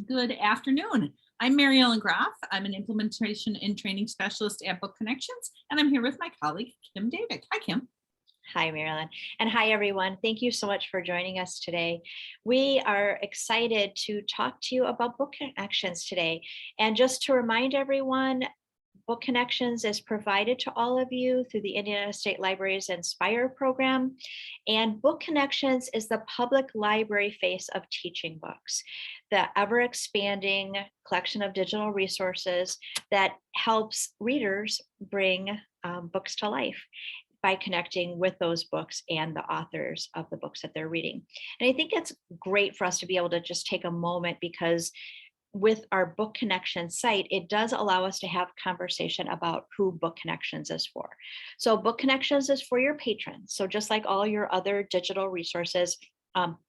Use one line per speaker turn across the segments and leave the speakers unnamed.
Good afternoon. I'm Mary Ellen Groff. I'm an implementation and training specialist at Book Connections, and I'm here with my colleague, Kim David. Hi, Kim.
Hi, Marilyn. And hi, everyone. Thank you so much for joining us today. We are excited to talk to you about Book Connections today. And just to remind everyone, Book Connections is provided to all of you through the Indiana State Library's Inspire program. And Book Connections is the public library face of teaching books, the ever expanding collection of digital resources that helps readers bring books to life by connecting with those books and the authors of the books that they're reading. And I think it's great for us to be able to just take a moment, because with our Book Connections site, it does allow us to have conversation about who Book Connections is for. So Book Connections is for your patrons. So just like all your other digital resources,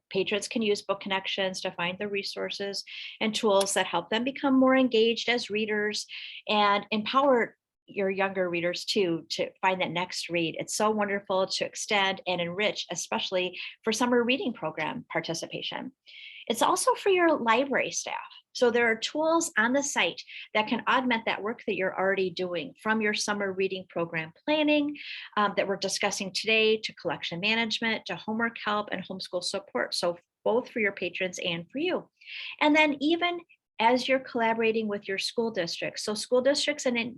patrons can use Book Connections to find the resources and tools that help them become more engaged as readers and empower your younger readers too to find that next read. It's so wonderful to extend and enrich, especially for summer reading program participation. It's also for your library staff. So there are tools on the site that can augment that work that you're already doing, from your summer reading program planning that we're discussing today, to collection management, to homework help and homeschool support. So both for your patrons and for you. And then even as you're collaborating with your school districts. So school districts in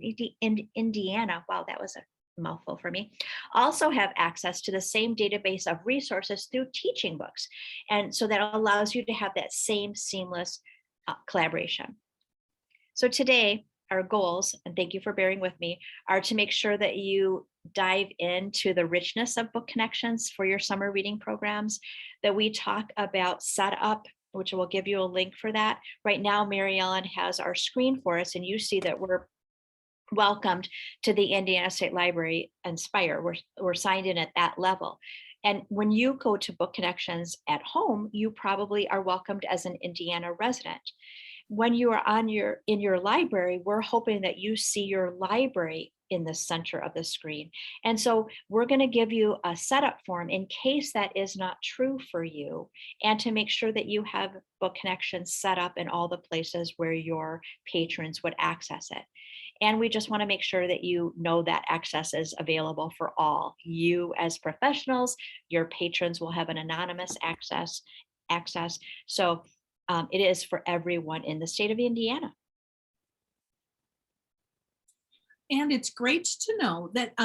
Indiana, wow, that was a mouthful for me, also have access to the same database of resources through teaching books. And so that allows you to have that same seamless collaboration. So today, our goals, and thank you for bearing with me, are to make sure that you dive into the richness of Book Connections for your summer reading programs, that we talk about setup, which will give you a link for that. Right now, Mary Ellen has our screen for us, and you see that we're welcomed to the Indiana State Library Inspire. We're signed in at that level. And when you go to Book Connections at home, you probably are welcomed as an Indiana resident. When you are in your library, we're hoping that you see your library in the center of the screen. And so we're going to give you a setup form in case that is not true for you, and to make sure that you have Book Connections set up in all the places where your patrons would access it. And we just want to make sure that you know that access is available for all. You as professionals, your patrons will have an anonymous access. So it is for everyone in the state of Indiana.
And it's great to know that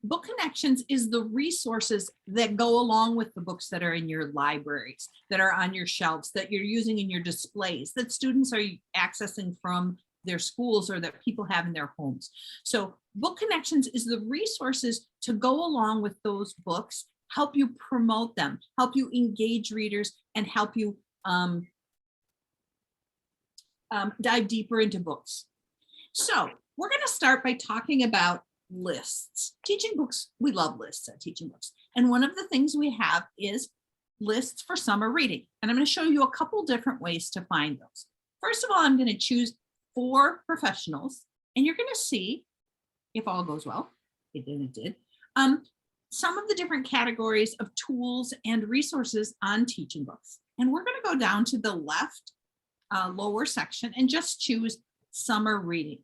Book Connections is the resources that go along with the books that are in your libraries, that are on your shelves, that you're using in your displays, that students are accessing from their schools or that people have in their homes. So Book Connections is the resources to go along with those books, help you promote them, help you engage readers, and help you dive deeper into books. So we're going to start by talking about lists. Teaching books, we love lists at Teaching Books. And one of the things we have is lists for summer reading. And I'm going to show you a couple different ways to find those. First of all, I'm going to choose 4 professionals, and you're going to see, if all goes well, it did, some of the different categories of tools and resources on Teaching Books. And we're going to go down to the left lower section and just choose summer reading.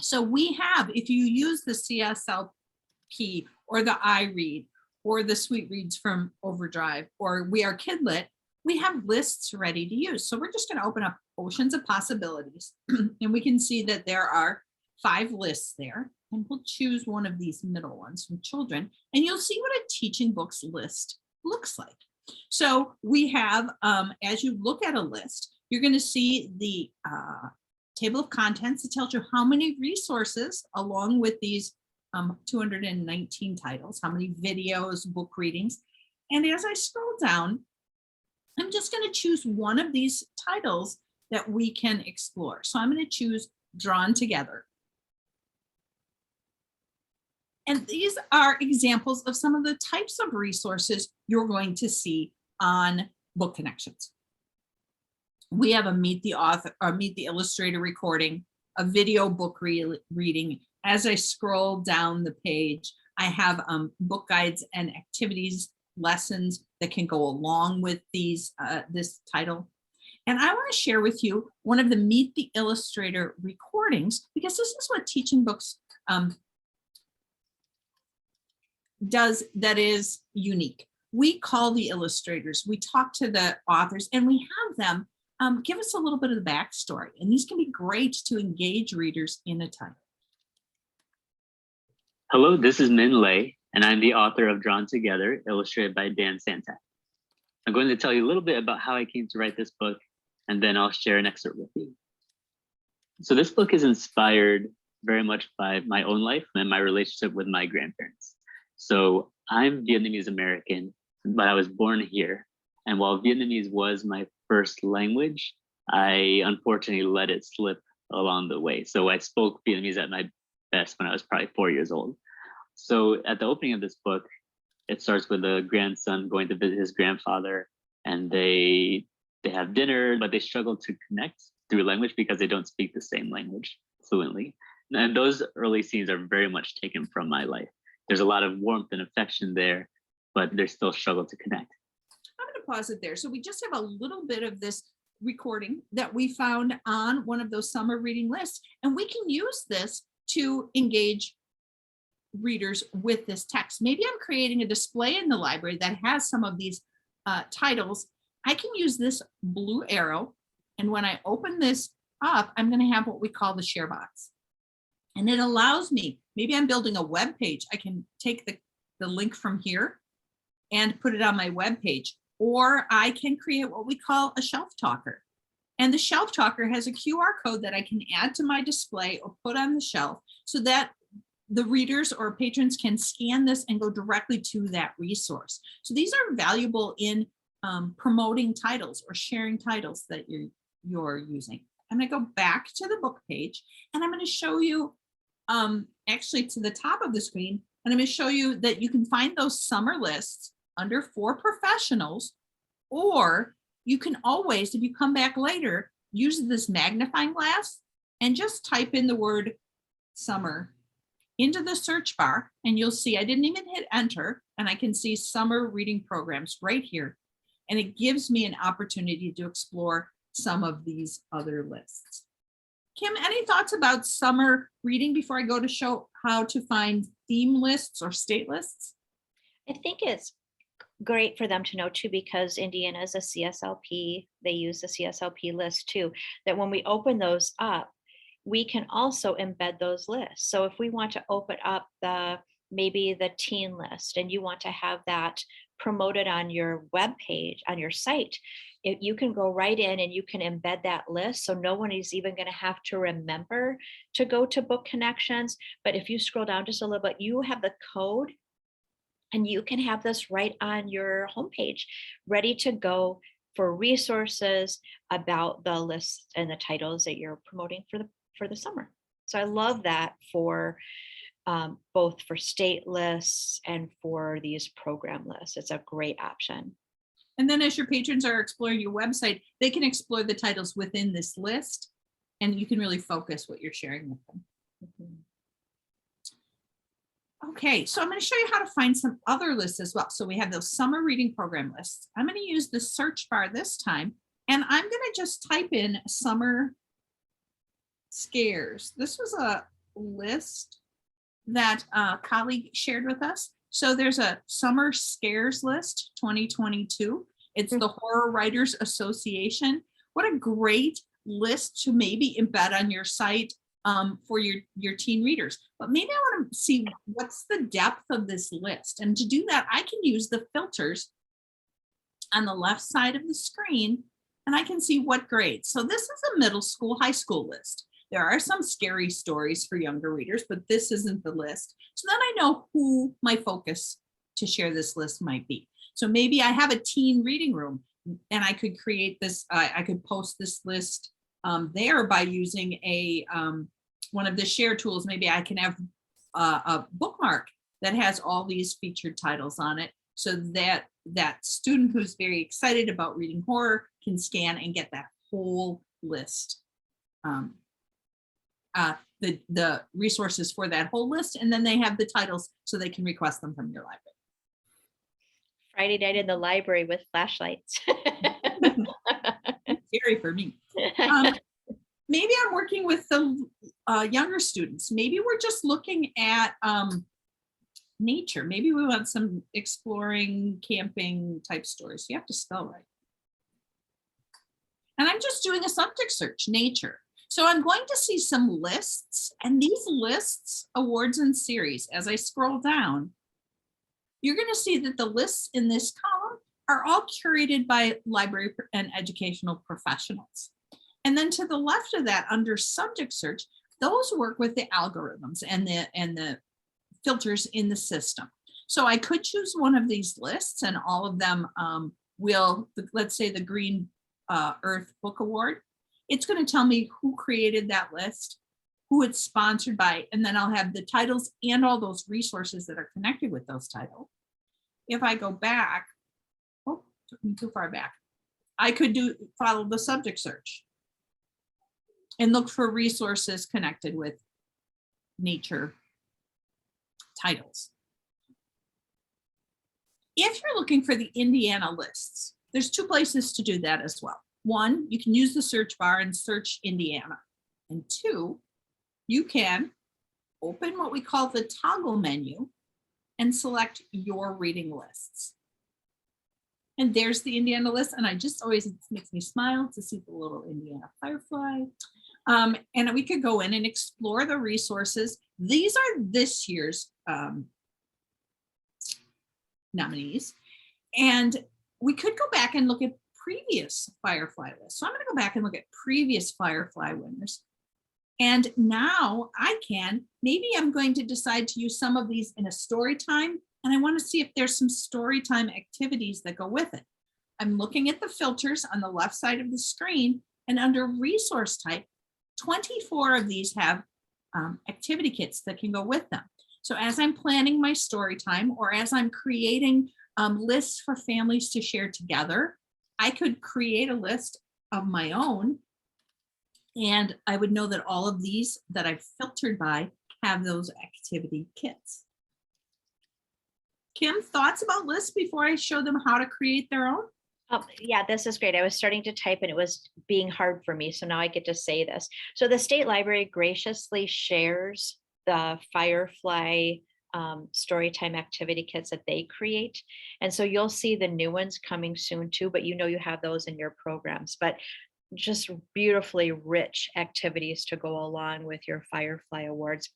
So we have, if you use the CSLP or the iRead or the Sweet Reads from Overdrive or We Are Kidlit, we have lists ready to use. So we're just going to open up Oceans of Possibilities, and we can see that there are 5 lists there. And we'll choose one of these middle ones from children, and you'll see what a Teaching Books list looks like. So we have, as you look at a list, you're going to see the table of contents. It tells you how many resources, along with these 219 titles, how many videos, book readings. And as I scroll down, I'm just going to choose one of these titles that we can explore. So I'm going to choose Drawn Together. And these are examples of some of the types of resources you're going to see on Book Connections. We have a Meet the Author or Meet the Illustrator recording, a video book reading. As I scroll down the page, I have book guides and activities, lessons that can go along with these this title. And I want to share with you one of the Meet the Illustrator recordings, because this is what Teaching Books does that is unique. We call the illustrators, we talk to the authors, and we have them give us a little bit of the backstory. And these can be great to engage readers in a title.
Hello, this is Min Lei, and I'm the author of Drawn Together, illustrated by Dan Santak. I'm going to tell you a little bit about how I came to write this book, and then I'll share an excerpt with you. So this book is inspired very much by my own life and my relationship with my grandparents. So I'm Vietnamese American, but I was born here. And while Vietnamese was my first language, I unfortunately let it slip along the way. So I spoke Vietnamese at my best when I was probably 4 years old. So at the opening of this book, it starts with a grandson going to visit his grandfather, and they have dinner, but they struggle to connect through language because they don't speak the same language fluently. And those early scenes are very much taken from my life. There's a lot of warmth and affection there, but they still struggle to connect.
I'm going to pause it there. So we just have a little bit of this recording that we found on one of those summer reading lists, and we can use this to engage readers with this text. Maybe I'm creating a display in the library that has some of these titles. I can use this blue arrow, and when I open this up, I'm going to have what we call the share box. And it allows me, maybe I'm building a web page. I can take the link from here and put it on my web page, or I can create what we call a shelf talker. And the shelf talker has a QR code that I can add to my display or put on the shelf so that the readers or patrons can scan this and go directly to that resource. So these are valuable in promoting titles or sharing titles that you're using. I'm going to go back to the book page, and I'm going to show you actually to the top of the screen, and I'm going to show you that you can find those summer lists under For Professionals, or you can always, if you come back later, use this magnifying glass and just type in the word summer into the search bar, and you'll see I didn't even hit enter, and I can see summer reading programs right here. And it gives me an opportunity to explore some of these other lists. Kim, any thoughts about summer reading before I go to show how to find theme lists or state lists?
I think it's great for them to know too, because Indiana is a CSLP. They use the CSLP list too, that when we open those up, we can also embed those lists. So if we want to open up maybe the teen list, and you want to have that promoted on your web page, on your site, you can go right in and you can embed that list. So no one is even going to have to remember to go to Book Connections. But if you scroll down just a little bit, you have the code, and you can have this right on your homepage, ready to go for resources about the lists and the titles that you're promoting for the summer. So I love that for both for state lists and for these program lists. It's a great option.
And then as your patrons are exploring your website, they can explore the titles within this list, and you can really focus what you're sharing with them.
Mm-hmm.
Okay, so I'm going to show you how to find some other lists as well. So we have those summer reading program lists. I'm going to use the search bar this time, and I'm going to just type in summer scares. This was a list that a colleague shared with us. So there's a summer scares list 2022. It's the Horror Writers Association. What a great list to maybe embed on your site for your teen readers. But maybe I want to see what's the depth of this list. And to do that, I can use the filters on the left side of the screen, and I can see what grades. So this is a middle school, high school list. There are some scary stories for younger readers, but this isn't the list. So then I know who my focus to share this list might be. So maybe I have a teen reading room, and I could create this, I could post this list there by using a one of the share tools. Maybe I can have a bookmark that has all these featured titles on it, so that that student who's very excited about reading horror can scan and get that whole list. The resources for that whole list, and then they have the titles so they can request them from your library.
Friday night in the library with flashlights.
Very scary for me. Maybe I'm working with the younger students. Maybe we're just looking at nature. Maybe we want some exploring, camping type stories. You have to spell right. And I'm just doing a subject search, nature. So I'm going to see some lists, and these lists, awards and series, as I scroll down, you're going to see that the lists in this column are all curated by library and educational professionals. And then to the left of that, under subject search, those work with the algorithms and the filters in the system. So I could choose one of these lists, and all of them will, let's say the Green Earth Book Award. It's going to tell me who created that list, who it's sponsored by, and then I'll have the titles and all those resources that are connected with those titles. If I go back, oh, took me too far back. I could follow the subject search and look for resources connected with nature titles. If you're looking for the Indiana lists, there's two places to do that as well. One, you can use the search bar and search Indiana. And two, you can open what we call the toggle menu and select your reading lists. And there's the Indiana list. And I just always, it makes me smile to see the little Indiana firefly. And we could go in and explore the resources. These are this year's nominees. And we could go back and look at previous Firefly lists. So I'm going to go back and look at previous Firefly winners. And now maybe I'm going to decide to use some of these in a story time. And I want to see if there's some story time activities that go with it. I'm looking at the filters on the left side of the screen, and under resource type, 24 of these have activity kits that can go with them. So as I'm planning my story time, or as I'm creating lists for families to share together, I could create a list of my own, and I would know that all of these that I've filtered by have those activity kits. Kim, thoughts about lists before I show them how to create their own?
Yeah, this is great. I was starting to type and it was being hard for me. So now I get to say this. So the State Library graciously shares the Firefly Storytime activity kits that they create. And so you'll see the new ones coming soon too, but you have those in your programs. But just beautifully rich activities to go along with your Firefly Awards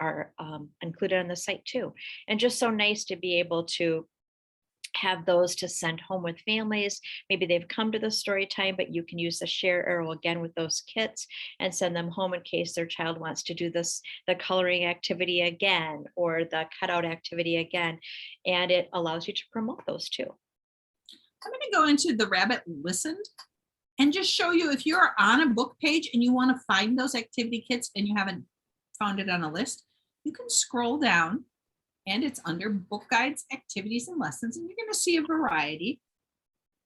are included on the site too. And just so nice to be able to have those to send home with families. Maybe they've come to the story time, but you can use the share arrow again with those kits and send them home in case their child wants to do the coloring activity again, or the cutout activity again. And it allows you to promote those too.
I'm going to go into the Rabbit Listened and just show you, if you're on a book page and you want to find those activity kits and you haven't found it on a list, you can scroll down and it's under book guides, activities, and lessons. And you're going to see a variety.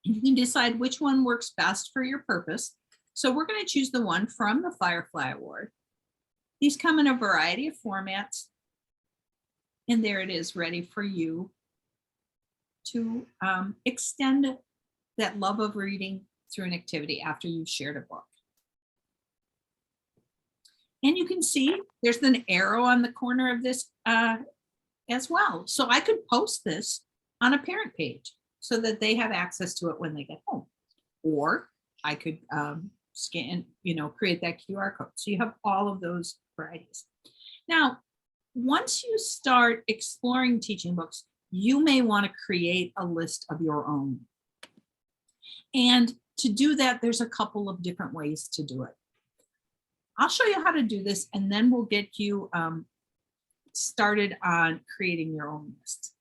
You can decide which one works best for your purpose. So we're going to choose the one from the Firefly Award. These come in a variety of formats. And there it is, ready for you to extend that love of reading through an activity after you've shared a book. And you can see there's an arrow on the corner of this as well. So I could post this on a parent page so that they have access to it when they get home. Or I could scan, create that QR code. So you have all of those varieties. Now, once you start exploring teaching books, you may want to create a list of your own. And to do that, there's a couple of different ways to do it. I'll show you how to do this, and then we'll get you started on creating your own list.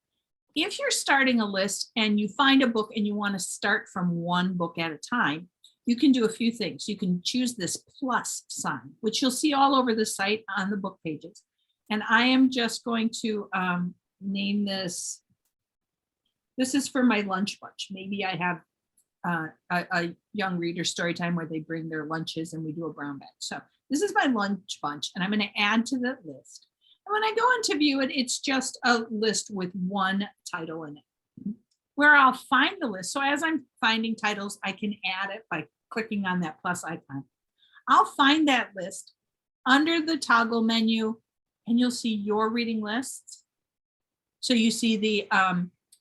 If you're starting a list and you find a book and you want to start from one book at a time, you can do a few things. You can choose this plus sign, which you'll see all over the site on the book pages. And I am just going to name this. This is for my lunch bunch. Maybe I have a young reader story time where they bring their lunches and we do a brown bag. So this is my lunch bunch, and I'm going to add to the list. And when I go into view it, it's just a list with one title in it. Where I'll find the list. So as I'm finding titles, I can add it by clicking on that plus icon. I'll find that list under the toggle menu and you'll see your reading lists. So you see the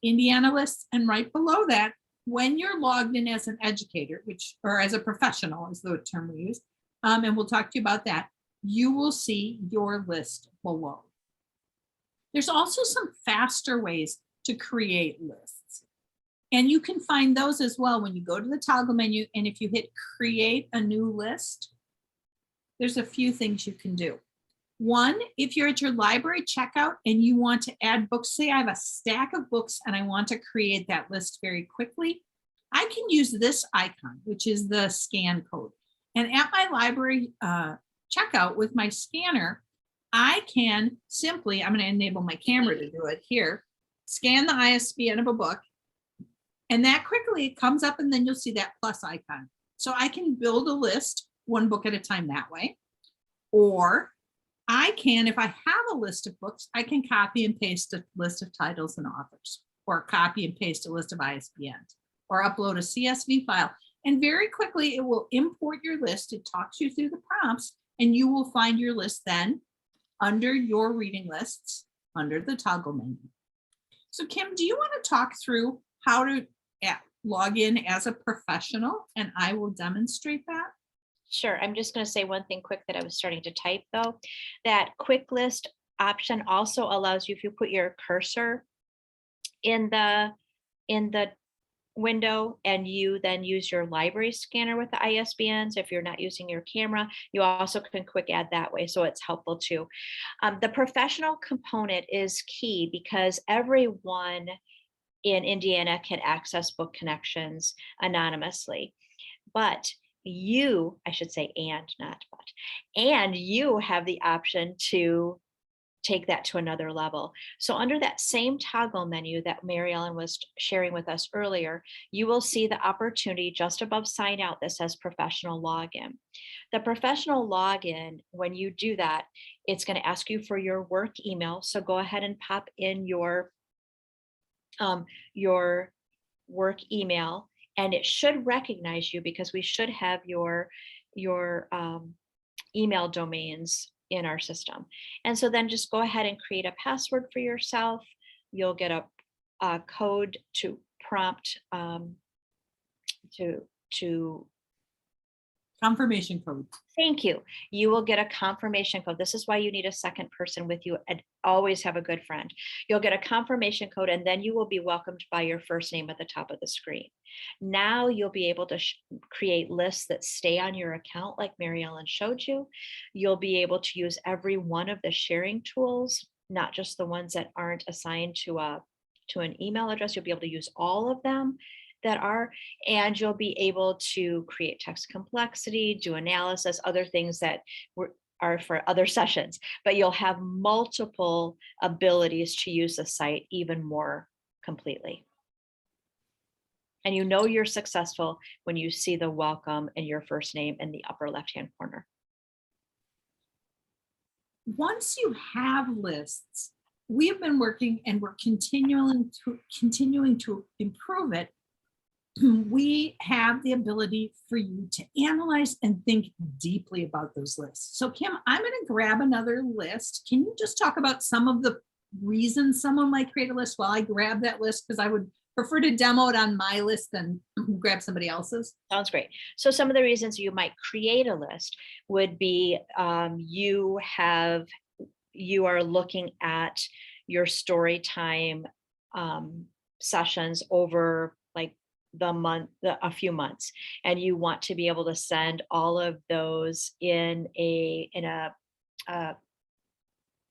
Indiana lists, and right below that, when you're logged in as an educator, or as a professional is the term we use, and we'll talk to you about that, you will see your list below. There's also some faster ways to create lists. And you can find those as well when you go to the toggle menu, and if you hit create a new list, there's a few things you can do. One, if you're at your library checkout and you want to add books, say I have a stack of books and I want to create that list very quickly, I can use this icon, which is the scan code. And at my library checkout with my scanner, I can simply, I'm going to enable my camera to do it here, scan the ISBN of a book, and that quickly comes up, and then you'll see that plus icon. So I can build a list one book at a time that way. Or I can, if I have a list of books, I can copy and paste a list of titles and authors, or copy and paste a list of ISBNs, or upload a CSV file. And very quickly, it will import your list. It talks you through the prompts, and you will find your list then under your reading lists, under the toggle menu. So Kim, do you want to talk through how to log in as a professional? And I will demonstrate that.
Sure. I'm just going to say one thing quick that I was starting to type though. That quick list option also allows you, if you put your cursor in the window and you then use your library scanner with the ISBNs, if you're not using your camera, you also can quick add that way. So it's helpful too. The professional component is key because everyone in Indiana can access Book Connections anonymously, but you, I should say, and not but, and you have the option to take that to another level. So under that same toggle menu that Mary Ellen was sharing with us earlier, you will see the opportunity just above sign out that says professional login. The professional login, when you do that, it's going to ask you for your work email. So go ahead and pop in your work email, and it should recognize you because we should have your email domains in our system. And so then just go ahead and create a password for yourself. You'll get a code to prompt to
Confirmation code.
Thank you. You will get a confirmation code. This is why you need a second person with you, and always have a good friend. You'll get a confirmation code, and then you will be welcomed by your first name at the top of the screen. Now you'll be able to create lists that stay on your account like Mary Ellen showed you. You'll be able to use every one of the sharing tools, not just the ones that aren't assigned to an email address. You'll be able to use all of them that are, and you'll be able to create text complexity, do analysis, other things that are for other sessions, but you'll have multiple abilities to use the site even more completely. And you know you're successful when you see the welcome and your first name in the upper left-hand corner.
Once you have lists, we have been working and we're continuing to improve it. We have the ability for you to analyze and think deeply about those lists. So Kim, I'm going to grab another list. Can you just talk about some of the reasons someone might create a list while I grab that list? Because I would prefer to demo it on my list than grab somebody else's.
Sounds great. So some of the reasons you might create a list would be you are looking at your story time sessions over like a few months, and you want to be able to send all of those in a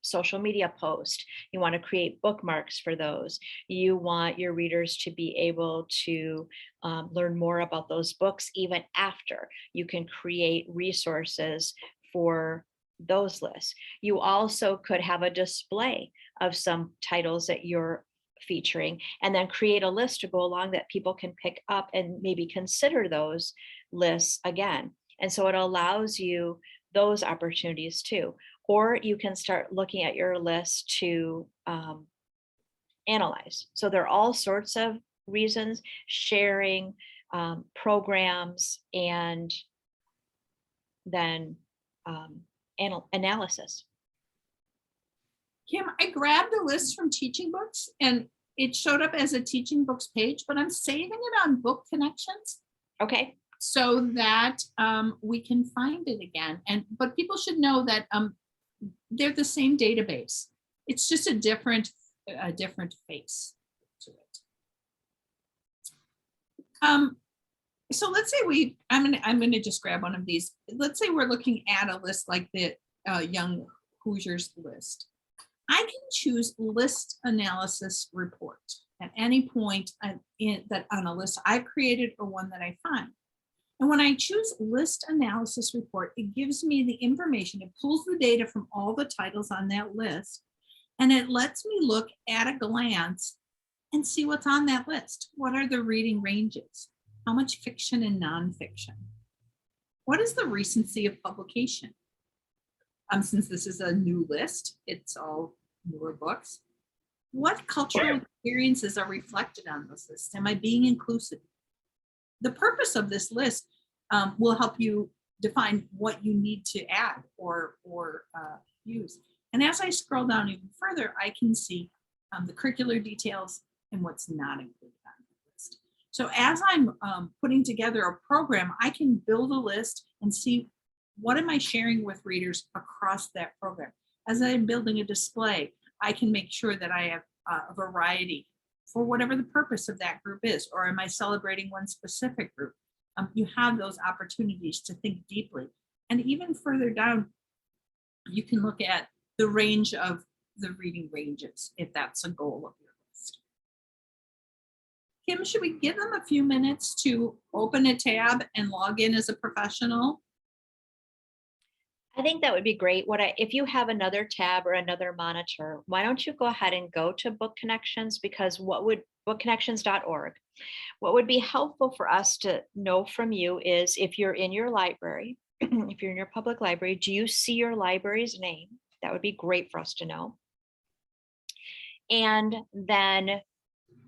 social media post. You want to create bookmarks for those. You want your readers to be able to learn more about those books even after. You can create resources for those lists. You also could have a display of some titles that you're featuring, and then create a list to go along that people can pick up and maybe consider those lists again. And so it allows you those opportunities too. Or you can start looking at your list to analyze. So there are all sorts of reasons: sharing, programs, and then analysis.
Kim, I grabbed a list from Teaching Books and it showed up as a Teaching Books page, but I'm saving it on Book Connections
Okay.
so that we can find it again. But people should know that they're the same database. It's just a different face to it. So let's say I'm gonna just grab one of these. Let's say we're looking at a list like the Young Hoosiers list. I can choose list analysis report at any point that on a list I've created or one that I find. And when I choose list analysis report, it gives me the information. It pulls the data from all the titles on that list, and it lets me look at a glance and see what's on that list. What are the reading ranges? How much fiction and nonfiction? What is the recency of publication? Since this is a new list, it's all newer books. What cultural experiences are reflected on this list? Am I being inclusive? The purpose of this list will help you define what you need to add or use. And as I scroll down even further, I can see the curricular details and what's not included on the list. So as I'm putting together a program, I can build a list and see what am I sharing with readers across that program. As I'm building a display, I can make sure that I have a variety for whatever the purpose of that group is, or am I celebrating one specific group? You have those opportunities to think deeply. And even further down, you can look at the range of the reading ranges, if that's a goal of your list. Kim, should we give them a few minutes to open a tab and log in as a professional?
I think that would be great. If you have another tab or another monitor, why don't you go ahead and go to Book Connections, because bookconnections.org. What would be helpful for us to know from you is if you're in your library, if you're in your public library, do you see your library's name? That would be great for us to know. And then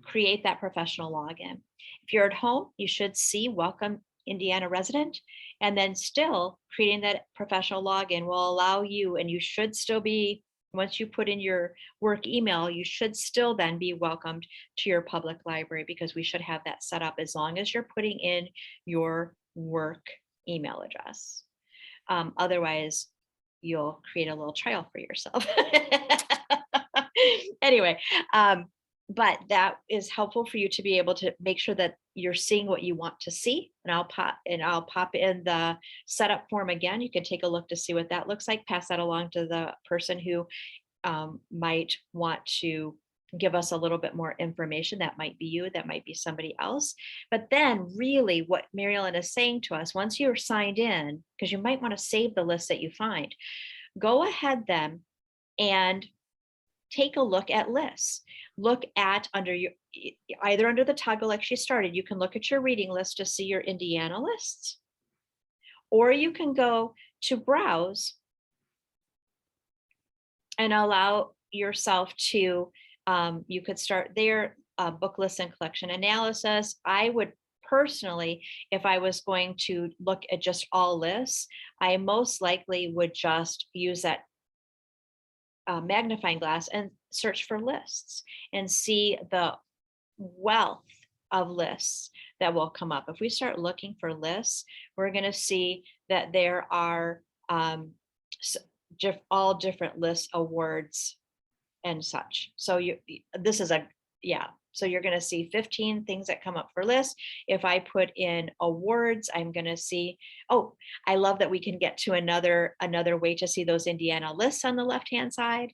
create that professional login. If you're at home, you should see Welcome Indiana Resident, and then still creating that professional login will allow you, and you should still be, once you put in your work email, you should still then be welcomed to your public library, because we should have that set up as long as you're putting in your work email address. Otherwise, you'll create a little trial for yourself. Anyway, but that is helpful for you to be able to make sure that you're seeing what you want to see. And I'll pop in the setup form again. You can take a look to see what that looks like. Pass that along to the person who might want to give us a little bit more information. That might be you, that might be somebody else. But then really what Mary Ellen is saying to us, once you're signed in, because you might want to save the list that you find, go ahead then and take a look at lists. Look at either under the toggle like she started, you can look at your reading list to see your Indiana lists, or you can go to browse and allow yourself to, you could start there, book list and collection analysis. I would personally, if I was going to look at just all lists, I most likely would just use that magnifying glass and search for lists and see the wealth of lists that will come up. If we start looking for lists, we're going to see that there are all different list awards and such. So so you're going to see 15 things that come up for lists. If I put in awards, I'm going to see, oh, I love that we can get to another way to see those Indiana lists on the left-hand side.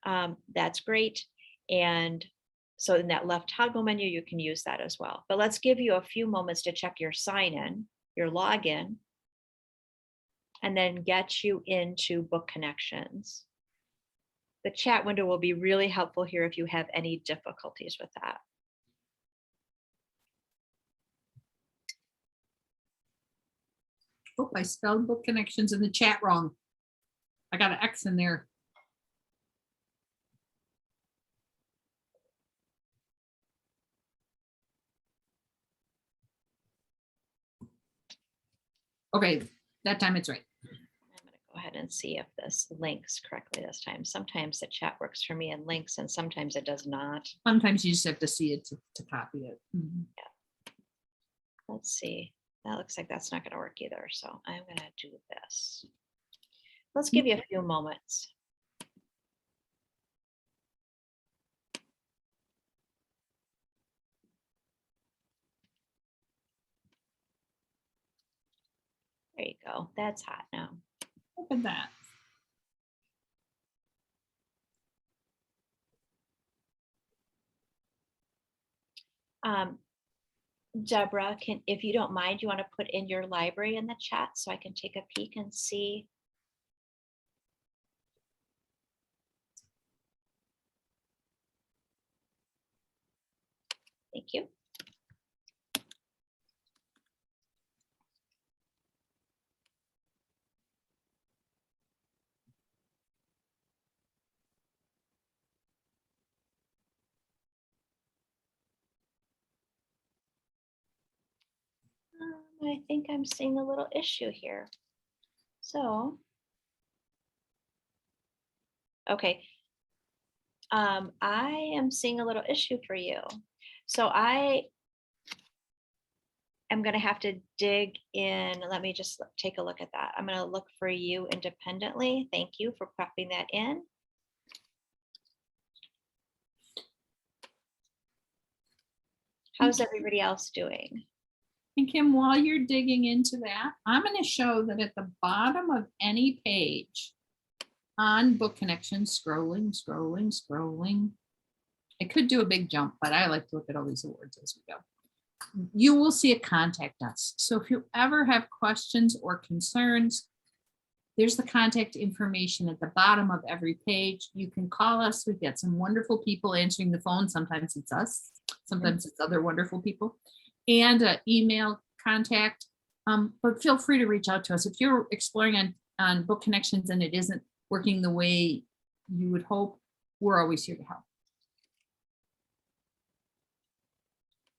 That's great. And so in that left toggle menu, you can use that as well. But let's give you a few moments to check your sign in, your login, and then get you into Book Connections. The chat window will be really helpful here if you have any difficulties with that.
Oh, I spelled Book Connections in the chat wrong. I got an X in there. Okay, that time it's right.
I'm gonna go ahead and see if this links correctly this time. Sometimes the chat works for me and links, and sometimes it does not.
Sometimes you just have to see it to copy it. Mhm.
Let's see. That looks like that's not gonna work either. So I'm gonna do this. Let's give you a few moments. There you go. That's hot now.
Look at that.
Deborah, if you don't mind, you want to put in your library in the chat so I can take a peek and see. Thank you. I think I'm seeing a little issue here. So, okay. I am seeing a little issue for you. So I am going to have to dig in. Let me just take a look at that. I'm going to look for you independently. Thank you for popping that in. How's everybody else doing?
And Kim, while you're digging into that, I'm going to show that at the bottom of any page on Book Connection, scrolling. I could do a big jump, but I like to look at all these awards as we go. You will see a contact us. So if you ever have questions or concerns, there's the contact information at the bottom of every page. You can call us. We've got some wonderful people answering the phone. Sometimes it's us, sometimes it's other wonderful people, and email contact. But feel free to reach out to us. If you're exploring on Book Connections and it isn't working the way you would hope, we're always here to help.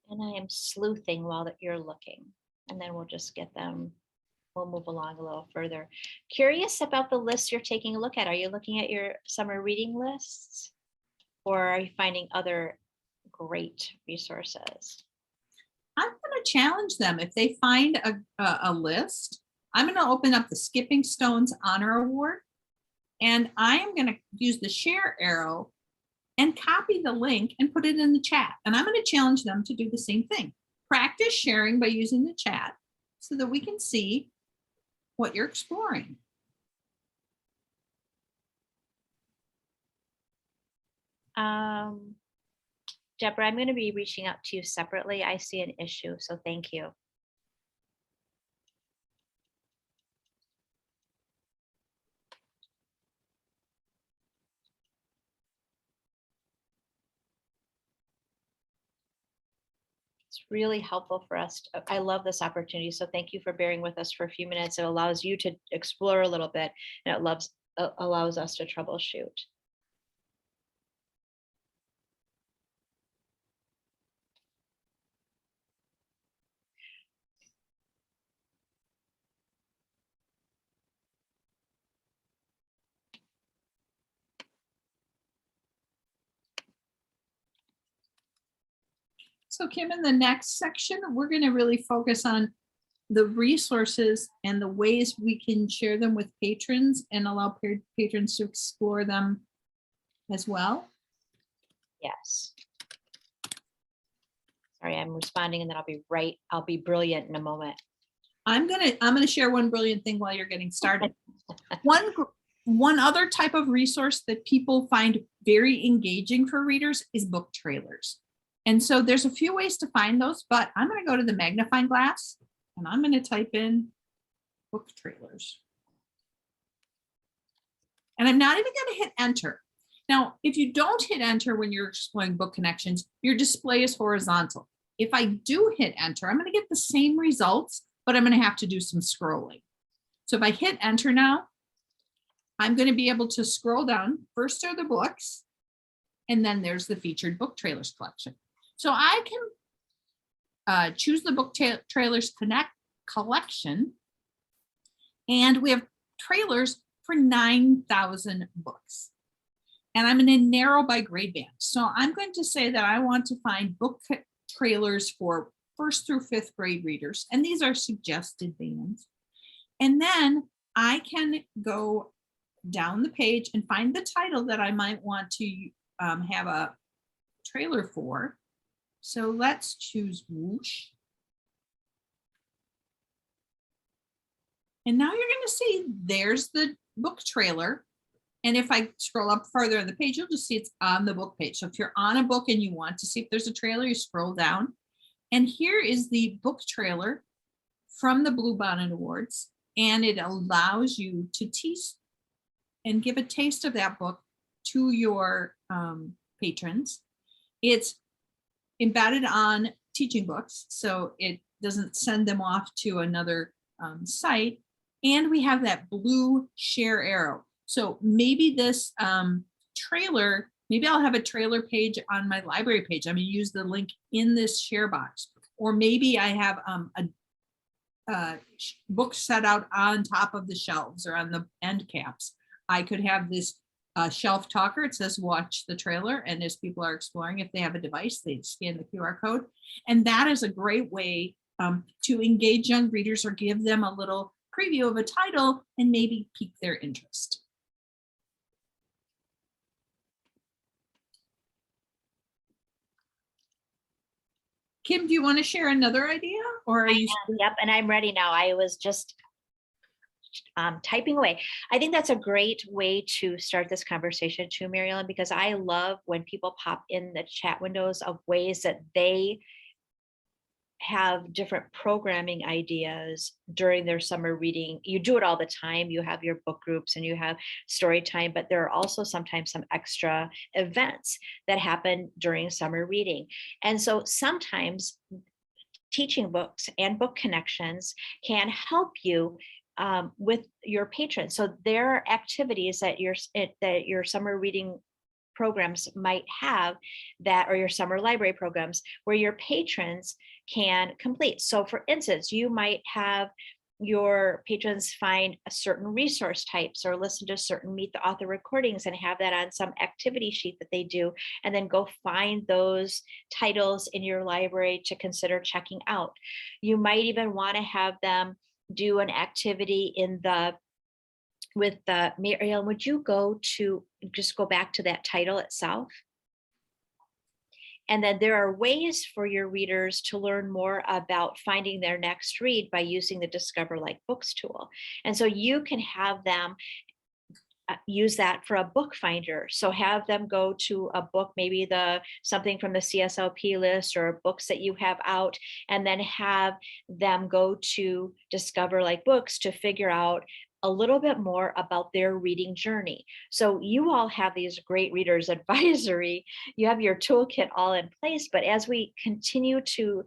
And I am sleuthing while that you're looking, and then we'll just get them. We'll move along a little further. Curious about the lists you're taking a look at. Are you looking at your summer reading lists, or are you finding other great resources?
I'm going to challenge them. If they find a list, I'm going to open up the Skipping Stones Honor Award, and I am going to use the share arrow and copy the link and put it in the chat. And I'm going to challenge them to do the same thing. Practice sharing by using the chat so that we can see what you're exploring.
Deborah, I'm going to be reaching out to you separately. I see an issue, so thank you. It's really helpful for us. I love this opportunity, so thank you for bearing with us for a few minutes. It allows you to explore a little bit, and it allows us to troubleshoot.
So Kim, in the next section, we're going to really focus on the resources and the ways we can share them with patrons and allow patrons to explore them as well.
Yes. Sorry, I'm responding, and then I'll be brilliant in a moment.
I'm gonna share one brilliant thing while you're getting started. One other type of resource that people find very engaging for readers is book trailers. And so there's a few ways to find those, but I'm going to go to the magnifying glass and I'm going to type in book trailers. And I'm not even going to hit enter. Now, if you don't hit enter when you're exploring Book Connections, your display is horizontal. If I do hit enter, I'm going to get the same results, but I'm going to have to do some scrolling. So if I hit enter now, I'm going to be able to scroll down. First are the books, and then there's the featured book trailers collection. So I can choose the book trailers collection, And we have trailers for 9,000 books. And I'm going to narrow by grade band. So I'm going to say that I want to find book trailers for 1st through 5th grade readers. And these are suggested bands. And then I can go down the page and find the title that I might want to have a trailer for. So let's choose Whoosh. And now you're going to see there's the book trailer. And if I scroll up further on the page, you'll just see it's on the book page. So if you're on a book and you want to see if there's a trailer, you scroll down. And here is the book trailer from the Bluebonnet Awards. And it allows you to tease and give a taste of that book to your patrons. It's embedded on Teaching Books, so it doesn't send them off to another site. And we have that blue share arrow. So maybe this trailer, maybe I'll have a trailer page on my library page. I'm going to use the link in this share box. Or maybe I have a book set out on top of the shelves or on the end caps. I could have this shelf talker. It says watch the trailer. And as people are exploring, if they have a device, they scan the QR code. And that is a great way to engage young readers or give them a little preview of a title and maybe pique their interest. Kim, do you want to share another idea, or are you?
Yep, and I'm ready now. I was just typing away. I think that's a great way to start this conversation too, Mary Ellen, because I love when people pop in the chat windows of ways that they have different programming ideas during their summer reading. You do it all the time. You have your book groups and you have story time, but there are also sometimes some extra events that happen during summer reading. And so sometimes Teaching Books and Book Connections can help you with your patrons. So there are activities that your summer reading programs might have that, or your summer library programs where your patrons can complete. So for instance, you might have your patrons find a certain resource types or listen to certain Meet the Author recordings and have that on some activity sheet that they do, and then go find those titles in your library to consider checking out. You might even want to have them do an activity with the Mary Ellen, would you just go back to that title itself? And then there are ways for your readers to learn more about finding their next read by using the Discover Like Books tool. And so you can have them use that for a book finder. So have them go to a book, maybe something from the CSLP list or books that you have out, and then have them go to Discover Like Books to figure out a little bit more about their reading journey. So you all have these great readers advisory, you have your toolkit all in place, but as we continue to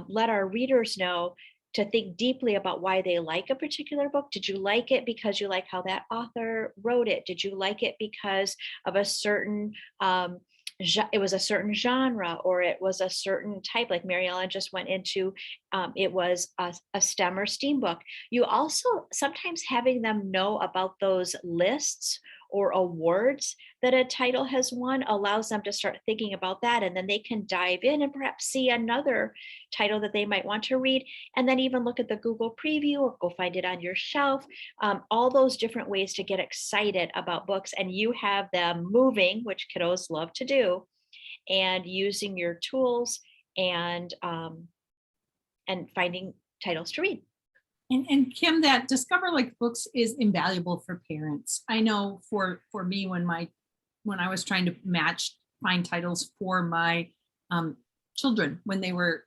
let our readers know to think deeply about why they like a particular book. Did you like it because you like how that author wrote it? Did you like it because of a certain it was a certain genre, or it was a certain type, like Mary Ellen just went into, it was a STEM or STEAM book. You also sometimes having them know about those lists or awards that a title has won allows them to start thinking about that, and then they can dive in and perhaps see another title that they might want to read, and then even look at the Google preview or go find it on your shelf. All those different ways to get excited about books, and you have them moving, which kiddos love to do, and using your tools and finding titles to read.
And Kim, that Discover Like Books is invaluable for parents. I know for me, when I was trying to find titles for my children when they were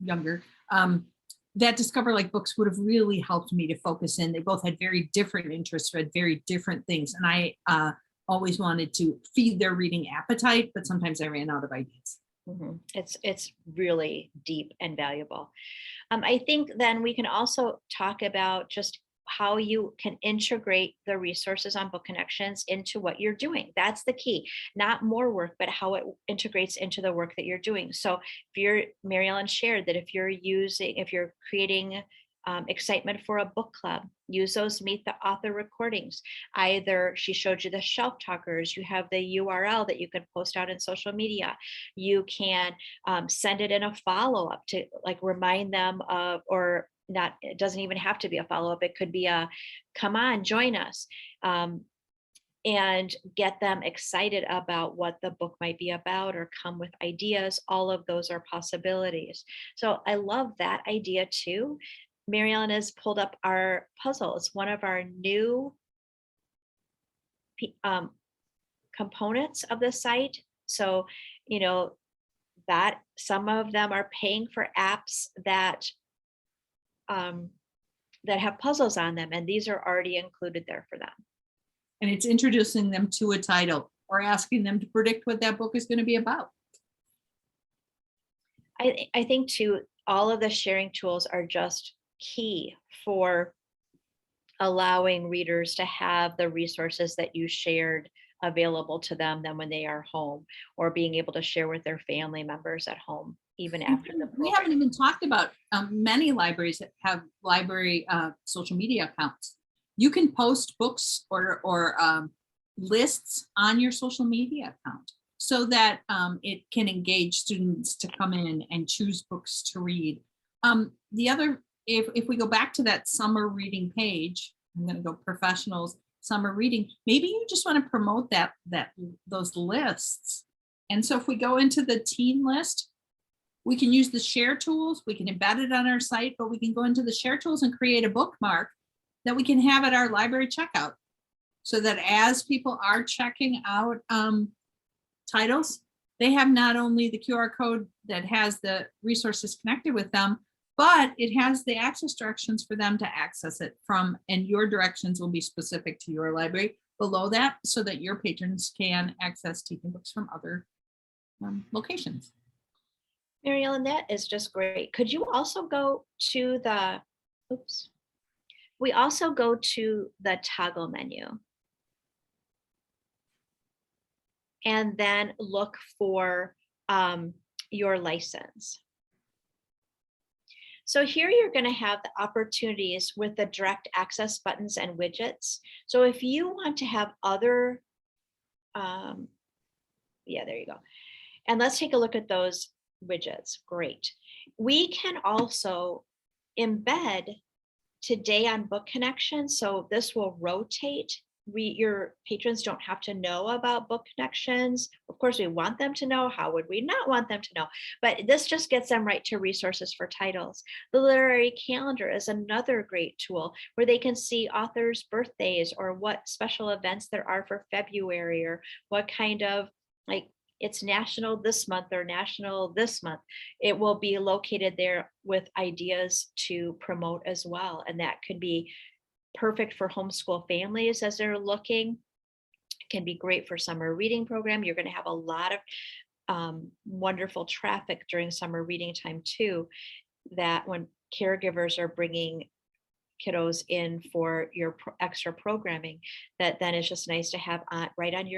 younger, that Discover Like Books would have really helped me to focus in. They both had very different interests, read very different things, and I always wanted to feed their reading appetite, but sometimes I ran out of ideas.
Mm-hmm. It's really deep and valuable. I think then we can also talk about just how you can integrate the resources on Book Connections into what you're doing. That's the key, not more work, but how it integrates into the work that you're doing. So Mary Ellen shared that if you're creating excitement for a book club. Use those Meet the Author recordings. Either she showed you the Shelf Talkers, you have the URL that you can post out in social media. You can send it in a follow-up to like remind them of, or not, it doesn't even have to be a follow-up. It could be a, come on, join us. And get them excited about what the book might be about or come with ideas. All of those are possibilities. So I love that idea too. Mary Ellen has pulled up our puzzle. It's one of our new components of the site. So, you know, that some of them are paying for apps that that have puzzles on them, and these are already included there for them.
And it's introducing them to a title or asking them to predict what that book is going to be about.
I think too, all of the sharing tools are just key for allowing readers to have the resources that you shared available to them then when they are home, or being able to share with their family members at home, even after the
We haven't even talked about many libraries that have library social media accounts. You can post books or lists on your social media account so that it can engage students to come in and choose books to read. The other, if we go back to that summer reading page, I'm going to go professionals summer reading. Maybe you just want to promote those lists. And so if we go into the teen list, we can use the share tools. We can embed it on our site, but we can go into the share tools and create a bookmark that we can have at our library checkout, so that as people are checking out titles, they have not only the QR code that has the resources connected with them, but it has the access directions for them to access it from, and your directions will be specific to your library below that, so that your patrons can access teaching books from other locations.
Mary Ellen, that is just great. Could you also go to the, oops. We also go to the toggle menu and then look for your license. So here you're going to have the opportunities with the direct access buttons and widgets. So if you want to have other, yeah, there you go. And let's take a look at those widgets. Great. We can also embed Today on Book Connection. So this will rotate. Your patrons don't have to know about book connections. Of course, we want them to know. How would we not want them to know? But this just gets them right to resources for titles. The literary calendar is another great tool where they can see authors' birthdays or what special events there are for February, or what kind of, like, it's national this month or national this month. It will be located there with ideas to promote as well. And that could be perfect for homeschool families as they're looking. It can be great for summer reading program. You're going to have a lot of wonderful traffic during summer reading time too, that when caregivers are bringing kiddos in for your extra programming, that then it's just nice to have right on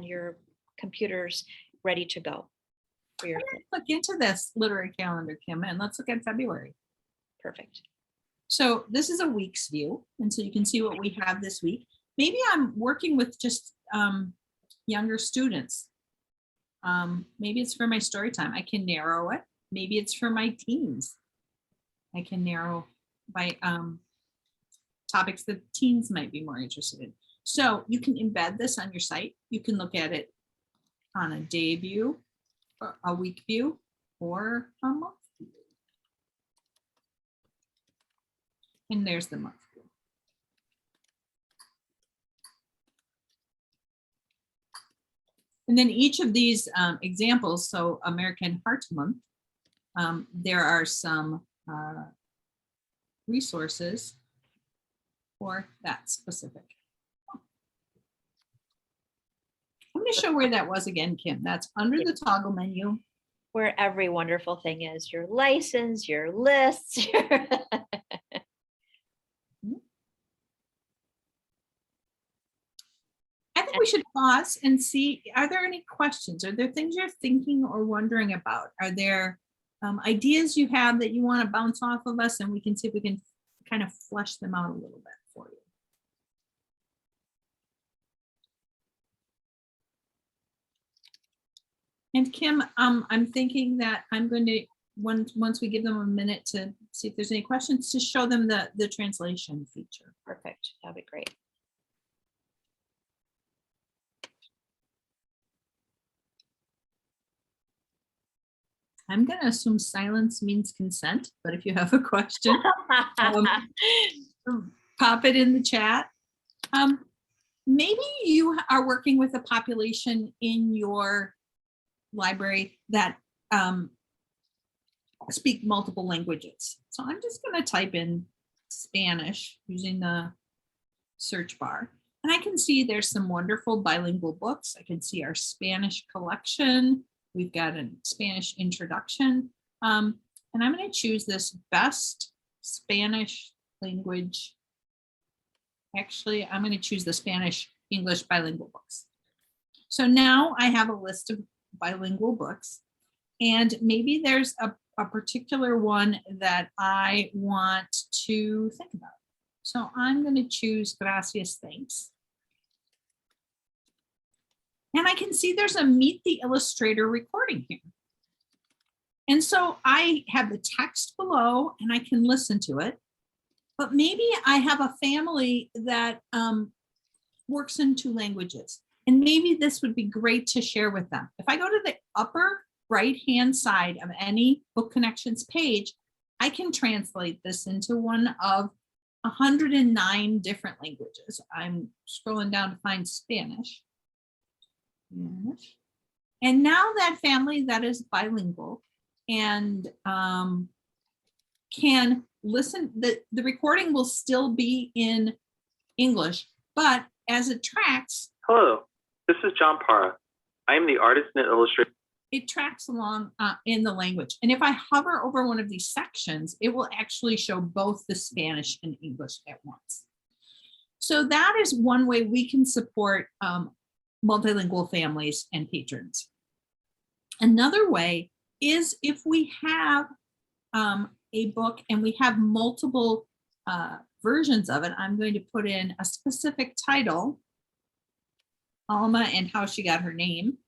your computers, ready to go for your kids.
Look into this literary calendar, Kim, and let's look at February.
Perfect.
So this is a week's view, and so you can see what we have this week. Maybe I'm working with just younger students. Maybe it's for my story time. I can narrow it. Maybe it's for my teens. I can narrow by topics that teens might be more interested in. So you can embed this on your site. You can look at it on a day view, or a week view, or a month view. And there's the month view. And then each of these examples, so American Heart Month, there are some resources for that specific. I'm going to show where that was again, Kim. That's under the toggle menu.
Where every wonderful thing is, your license, your lists.
I think we should pause and see, are there any questions? Are there things you're thinking or wondering about? Are there ideas you have that you want to bounce off of us, and we can see if we can kind of flesh them out a little bit for you. And Kim, I'm thinking that I'm going to, once we give them a minute to see if there's any questions, to show them the translation feature.
Perfect. That'd be great.
I'm going to assume silence means consent, but if you have a question, pop it in the chat. Maybe you are working with a population in your library that speak multiple languages. So I'm just going to type in Spanish using the search bar. And I can see there's some wonderful bilingual books. I can see our Spanish collection. We've got a Spanish introduction. And I'm going to choose this best Spanish language. Actually, I'm going to choose the Spanish English bilingual books. So now I have a list of bilingual books, and maybe there's a particular one that I want to think about. So I'm going to choose Gracias, Thanks. And I can see there's a Meet the Illustrator recording here. And so I have the text below and I can listen to it. But maybe I have a family that works in 2 languages. And maybe this would be great to share with them. If I go to the upper right-hand side of any Book Connections page, I can translate this into one of 109 different languages. I'm scrolling down to find Spanish. And now that family that is bilingual and can listen, the recording will still be in English, but as it tracks.
Hello, this is John Parra. I am the artist and illustrator.
It tracks along in the language. And if I hover over one of these sections, it will actually show both the Spanish and English at once. So that is one way we can support multilingual families and patrons. Another way is if we have a book and we have multiple versions of it, I'm going to put in a specific title, Alma and How She Got Her Name.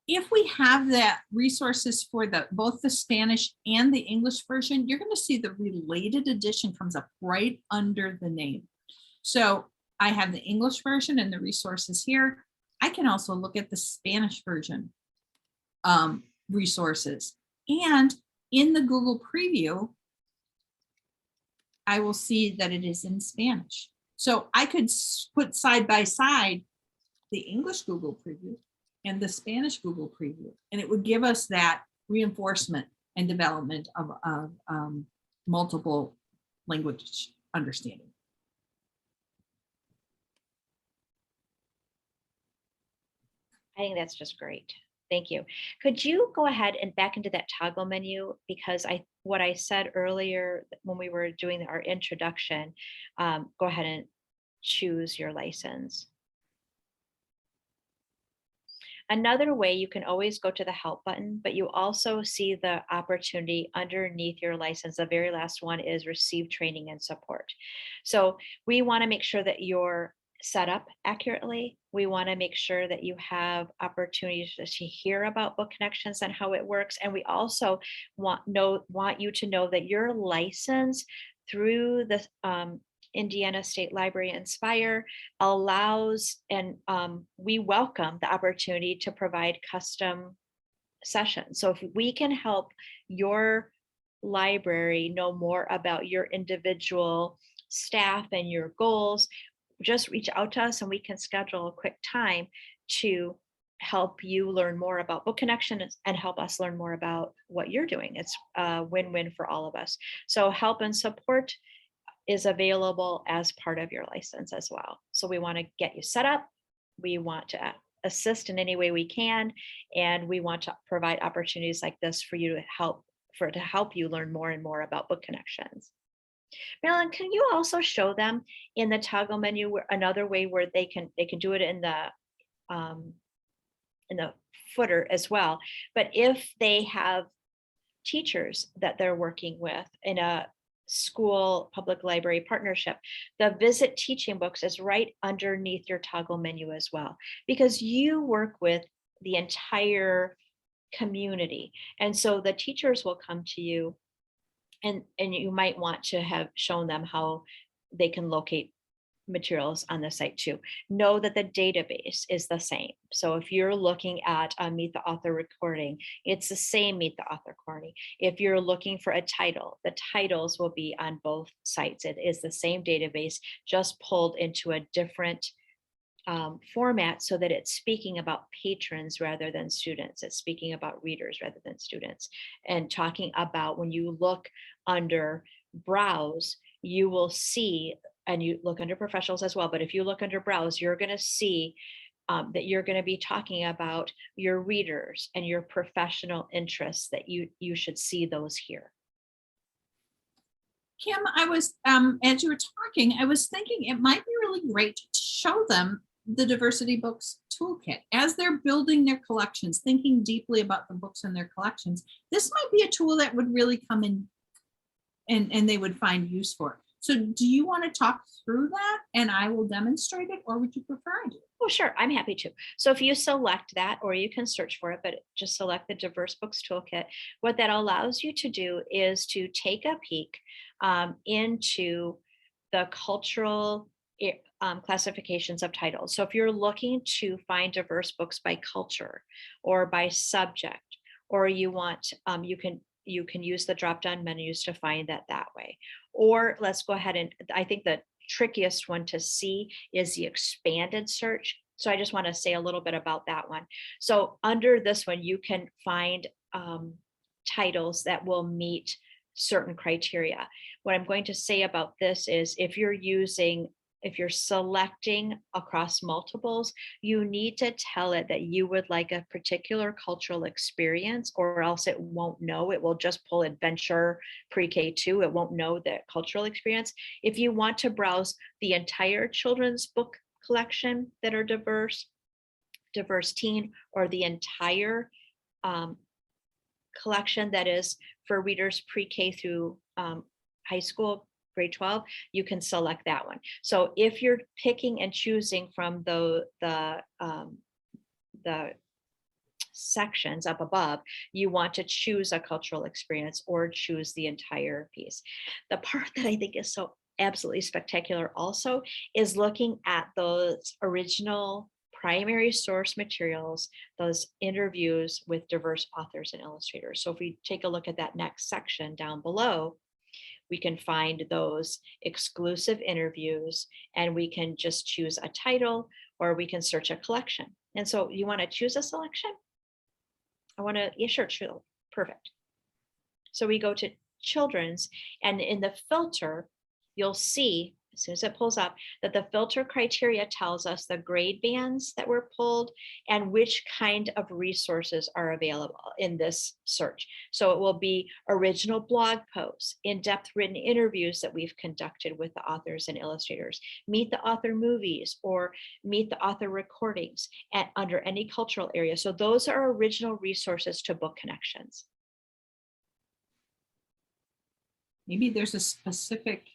If we have the resources for both the Spanish and the English version, you're going to see the related edition comes up right under the name. So I have the English version and the resources here. I can also look at the Spanish version resources. And in the Google preview, I will see that it is in Spanish. So I could put side by side the English Google preview and the Spanish Google preview, and it would give us that reinforcement and development of multiple language understanding.
I think that's just great. Thank you. Could you go ahead and back into that toggle menu? Because what I said earlier when we were doing our introduction, go ahead and choose your license. Another way, you can always go to the help button, but you also see the opportunity underneath your license. The very last one is receive training and support. So we want to make sure that you're set up accurately. We want to make sure that you have opportunities to hear about Book Connections and how it works. And we also want you to know that your license through the Indiana State Library Inspire allows, and we welcome the opportunity to provide custom sessions. So if we can help your library know more about your individual staff and your goals, just reach out to us and we can schedule a quick time to help you learn more about Book Connections and help us learn more about what you're doing. It's a win-win for all of us. So help and support is available as part of your license as well. So we want to get you set up. We want to assist in any way we can. And we want to provide opportunities like this for you to help you learn more and more about Book Connections. Marilyn, can you also show them in the toggle menu another way where they can do it in the footer as well. But if they have teachers that they're working with in a school public library partnership, the Visit Teaching Books is right underneath your toggle menu as well, because you work with the entire community. And so the teachers will come to you, and you might want to have shown them how they can locate materials on the site too. Know that the database is the same. So if you're looking at a Meet the Author recording, it's the same Meet the Author recording. If you're looking for a title, the titles will be on both sites. It is the same database, just pulled into a different format so that it's speaking about patrons rather than students. It's speaking about readers rather than students, and talking about, when you look under browse, you will see, and you look under professionals as well, but if you look under browse, you're going to see that you're going to be talking about your readers and your professional interests, that you should see those here.
Kim, I was, as you were talking, I was thinking it might be really great to show them the Diversity Books Toolkit as they're building their collections, thinking deeply about the books in their collections. This might be a tool that would really come in and they would find use for. So do you want to talk through that and I will demonstrate it, or would you prefer I do?
Oh, sure, I'm happy to. So if you select that, or you can search for it, but just select the Diverse Books Toolkit, what that allows you to do is to take a peek into the cultural classifications of titles. So if you're looking to find diverse books by culture or by subject, or you want, you can use the drop-down menus to find that way. Or let's go ahead, and I think the trickiest one to see is the expanded search. So I just want to say a little bit about that one. So under this one, you can find titles that will meet certain criteria. What I'm going to say about this is, if you're selecting across multiples, you need to tell it that you would like a particular cultural experience, or else it won't know. It will just pull adventure pre-K2. It won't know the cultural experience. If you want to browse the entire children's book collection that are diverse teen, or the entire collection that is for readers pre-K through high school, grade 12, you can select that one. So if you're picking and choosing from the sections up above, you want to choose a cultural experience or choose the entire piece. The part that I think is so absolutely spectacular also is looking at those original primary source materials, those interviews with diverse authors and illustrators. So if we take a look at that next section down below, we can find those exclusive interviews, and we can just choose a title, or we can search a collection. And so you want to choose a selection? Yeah, sure, perfect. So we go to children's, and in the filter, you'll see, as soon as it pulls up, that the filter criteria tells us the grade bands that were pulled and which kind of resources are available in this search. So it will be original blog posts, in-depth written interviews that we've conducted with the authors and illustrators, Meet the Author movies, or Meet the Author recordings under any cultural area. So those are original resources to Book Connections.
Maybe there's a specific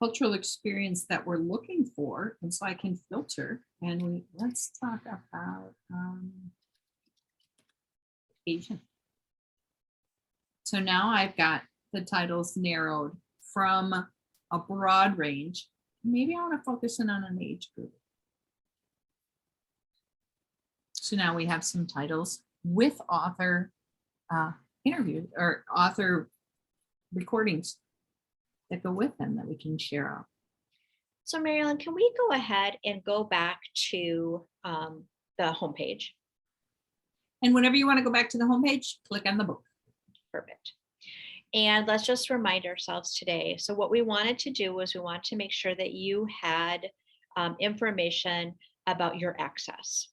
cultural experience that we're looking for, and so I can filter, and let's talk about Asian. So now I've got the titles narrowed from a broad range. Maybe I want to focus in on an age group. So now we have some titles with author interviews or author recordings that go with them that we can share out.
So Marilyn, can we go ahead and go back to the homepage?
And whenever you want to go back to the homepage, click on the book.
Perfect. And let's just remind ourselves today. So what we wanted to do was we wanted to make sure that you had information about your access.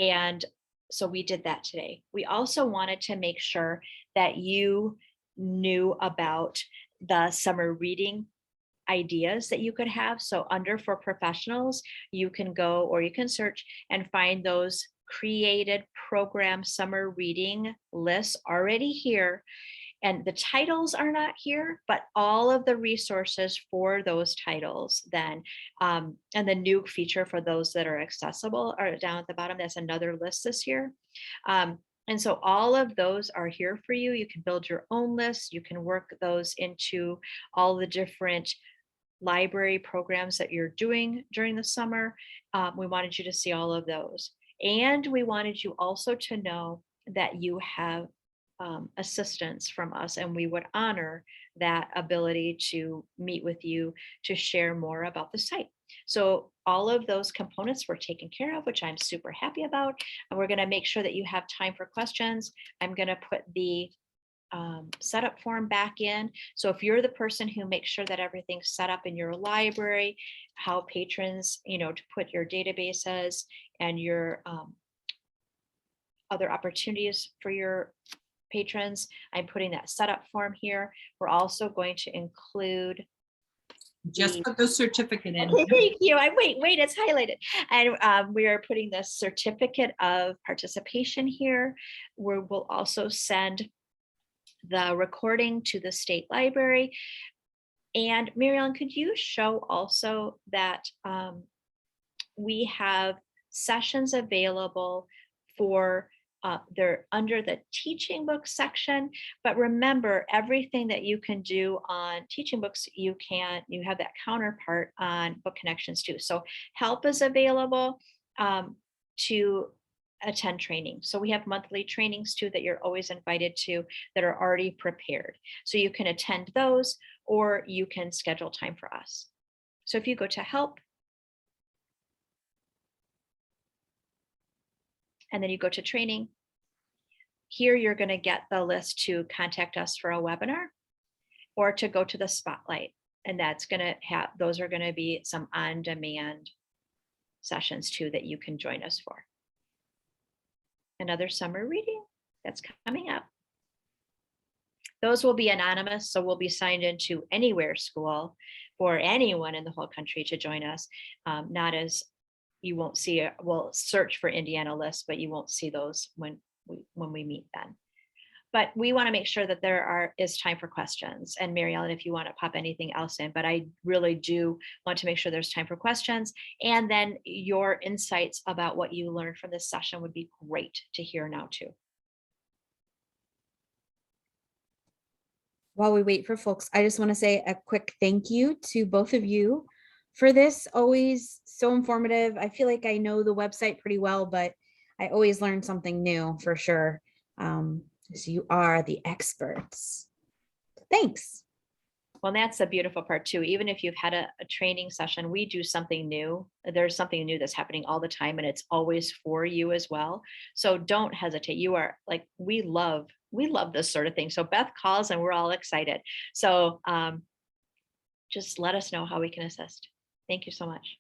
And so we did that today. We also wanted to make sure that you knew about the summer reading ideas that you could have. So under for professionals, you can go or you can search and find those created program summer reading lists already here. And the titles are not here, but all of the resources for those titles then, and the new feature for those that are accessible are down at the bottom. That's another list this year. And so all of those are here for you. You can build your own list. You can work those into all the different library programs that you're doing during the summer. We wanted you to see all of those. And we wanted you also to know that you have assistance from us, and we would honor that ability to meet with you to share more about the site. So all of those components were taken care of, which I'm super happy about. And we're going to make sure that you have time for questions. I'm going to put the setup form back in. So if you're the person who makes sure that everything's set up in your library, how patrons, to put your databases and your other opportunities for your patrons, I'm putting that setup form here. We're also going to include
Just put the certificate in.
Okay, thank you. Wait, it's highlighted. And we are putting the certificate of participation here, where we'll also send the recording to the state library. And Mary Ellen, could you show also that we have sessions available for they're under the teaching books section, but remember everything that you can do on teaching books, you have that counterpart on Book Connections too. So help is available to attend training. So we have monthly trainings too that you're always invited to that are already prepared. So you can attend those or you can schedule time for us. So if you go to help, and then you go to training, here you're going to get the list to contact us for a webinar or to go to the spotlight. And that's going to have, those are going to be some on-demand sessions too that you can join us for. Another summer reading that's coming up. Those will be anonymous, so we'll be signed into Anywhere School for anyone in the whole country to join us. Not as you won't see it, we'll search for Indiana lists, but you won't see those when we meet then. But we want to make sure that there is time for questions. And Mary Ellen, if you want to pop anything else in, but I really do want to make sure there's time for questions. And then your insights about what you learned from this session would be great to hear now too.
While we wait for folks, I just want to say a quick thank you to both of you for this. Always so informative. I feel like I know the website pretty well, but I always learn something new for sure. So you are the experts. Thanks.
Well, that's the beautiful part too. Even if you've had a training session, we do something new. There's something new that's happening all the time, and it's always for you as well. So don't hesitate. You are like, we love this sort of thing. So Beth calls and we're all excited. So just let us know how we can assist. Thank you so much.